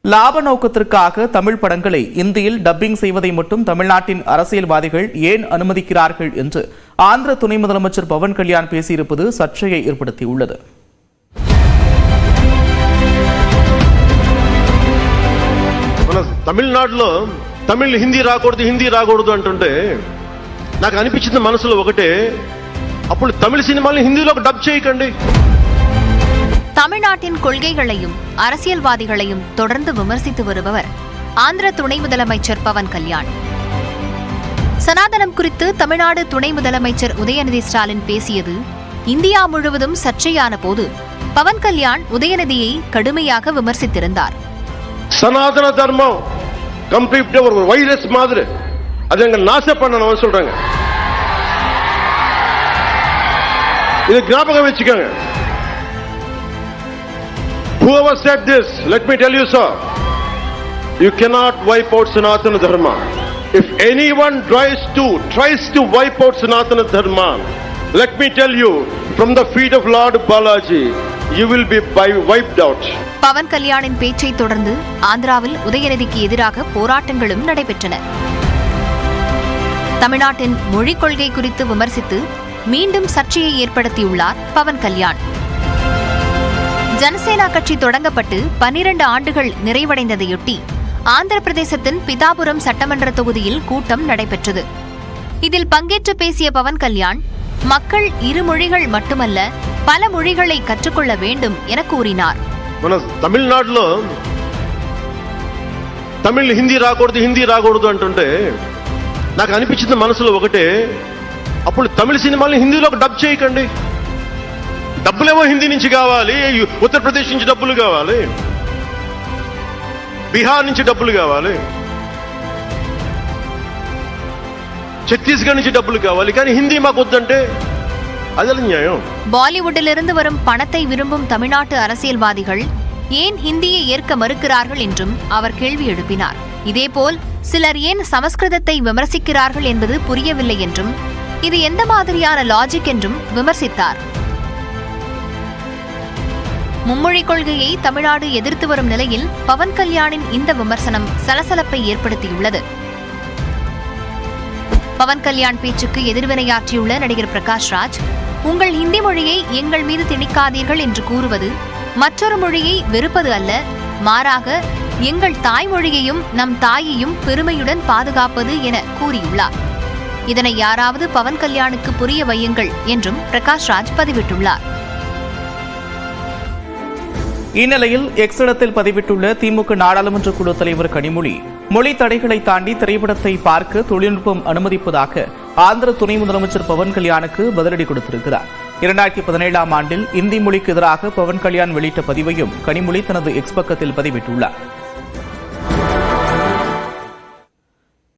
லாப நோக்கத்திற்காக தமிழ் படங்களை இந்தியில் டப்பிங் செய்வதை மட்டும் தமிழ்நாட்டின் அரசியல்வாதிகள் ஏன் அனுமதிக்கிறார்கள் என்று ஆந்திர துணை முதலமைச்சர் பவன் கல்யாண் பேசியிருப்பது சர்ச்சையை ஏற்படுத்தியுள்ளது. తమిళనాడులో తమిళ్ హిందీ రాకూడదు అంటుంటే నాకు అనిపించింది మనసులో ఒకటే, అప్పుడు తమిళ సినిమాల్ని హిందీలో డబ్ చేయకండి. தமிழ்நாட்டின் கொள்கைகளையும் அரசியல்வாதிகளையும் தொடர்ந்து விமர்சித்து வருபவர் ஆந்திர துணை முதலமைச்சர் பவன் கல்யாண். சனாதனம் குறித்து தமிழ்நாடு துணை முதலமைச்சர் உதயநிதி ஸ்டாலின் பேசியது இந்தியா முழுவதும் சர்ச்சையான போது பவன் கல்யாண் உதயநிதியை கடுமையாக விமர்சித்திருந்தார். சனாதன தர்மம் கம்ப்ளீட்டா ஒரு வைரஸ் மாதிரி, அதை எங்க நாசம் பண்ணணும் சொல்றாங்க. இது ஞாபகம் வச்சுக்கோங்க. Whoever said this, let me tell you, sir, you cannot wipe out Sanatana Dharma. If anyone tries to wipe out Sanatana Dharma, let me tell you, from the feet of Lord Balaji, you will be wiped out. Pawan கல்யாணின் பேச்சை தொடர்ந்து ஆந்திராவில் உதயநிதிக்கு எதிராக போராட்டங்களும் நடைபெற்றன. தமிழ்நாட்டின் மொழிக் கொள்கை குறித்து விமர்சித்து மீண்டும் சர்ச்சையை ஏற்படுத்தியுள்ளார் பவன் கல்யாண். ஜனசேனா கட்சி தொடங்கப்பட்டு 12 ஆண்டுகள் நிறைவடைந்ததையொட்டி ஆந்திர பிரதேசத்தின் பிதாபுரம் சட்டமன்ற தொகுதியில் கூட்டம் நடைபெற்றது. இதில் பங்கேற்று பேசிய பவன் கல்யாண் மக்கள் இரு மொழிகள் மட்டுமல்ல பல மொழிகளை கற்றுக்கொள்ள வேண்டும் என கூறினார். தமிழ்நாடுలో తమిళ్ హిందీ రాకూడదు అంటుంటే నాకు అనిపించింది మనసులో ఒకటే, అప్పుడు తమిళ సినిమాల్ని హిందీలో డబ్ చేయకండి. డబ్బులేమో హిందీ నుంచి కావాలి, ఉత్తరప్రదేశ్ నుంచి డబ్బులు కావాలి, బీహార్ నుంచి డబ్బులు కావాలి, ఛత్తీస్గఢ్ నుంచి డబ్బులు కావాలి, కానీ హిందీ మాకు వద్దంటే அதெல்லாம் நியாயம். பாலிவுட்டிலிருந்து வரும் பணத்தை விரும்பும் தமிழ்நாட்டு அரசியல்வாதிகள் ஏன் ஹிந்தியை ஏற்க மறுக்கிறார்கள் என்றும் அவர் கேள்வி எழுப்பினார். இதேபோல் சிலர் ஏன் சமஸ்கிருதத்தை விமர்சிக்கிறார்கள் என்பது புரியவில்லை என்றும் இது எந்த மாதிரியான லாஜிக் என்றும் விமர்சித்தார். மும்மொழி கொள்கையை தமிழ்நாடு எதிர்த்து வரும் நிலையில் பவன் கல்யாணின் இந்த விமர்சனம் சலசலப்பை ஏற்படுத்தியுள்ளது. பவன் கல்யாண் பேச்சுக்கு எதிர்வினையாற்றியுள்ள நடிகர் பிரகாஷ் ராஜ், உங்கள் ஹிந்தி மொழியை எங்கள் மீது திணிக்காதீர்கள் என்று கூறுவது மற்றொரு மொழியை வெறுப்பது அல்ல, மாறாக எங்கள் தாய்மொழியையும் நம் தாயையும் பெருமையுடன் பாதுகாப்பது என கூறியுள்ளார். இதனை யாராவது பவன் கல்யாணுக்கு புரிய வையுங்கள் என்றும் பிரகாஷ் ராஜ் பதிவிட்டுள்ளார். இந்நிலையில் எக்ஸ் இடத்தில் பதிவிட்டுள்ள திமுக நாடாளுமன்ற குழு தலைவர் கனிமொழி, மொழி தடைகளை தாண்டி திரைப்படத்தை பார்க்க தொழில்நுட்பம் அனுமதிப்பதாக ஆந்திர துணை முதலமைச்சர் பவன் கல்யாணுக்கு பதிலடி கொடுத்திருக்கிறார். 2017ஆம் ஆண்டில் இந்தி மொழிக்கு எதிராக பவன் கல்யாண் வெளியிட்ட பதிவையும் கனிமொழி தனது எக்ஸ் பக்கத்தில் பதிவிட்டுள்ளார்.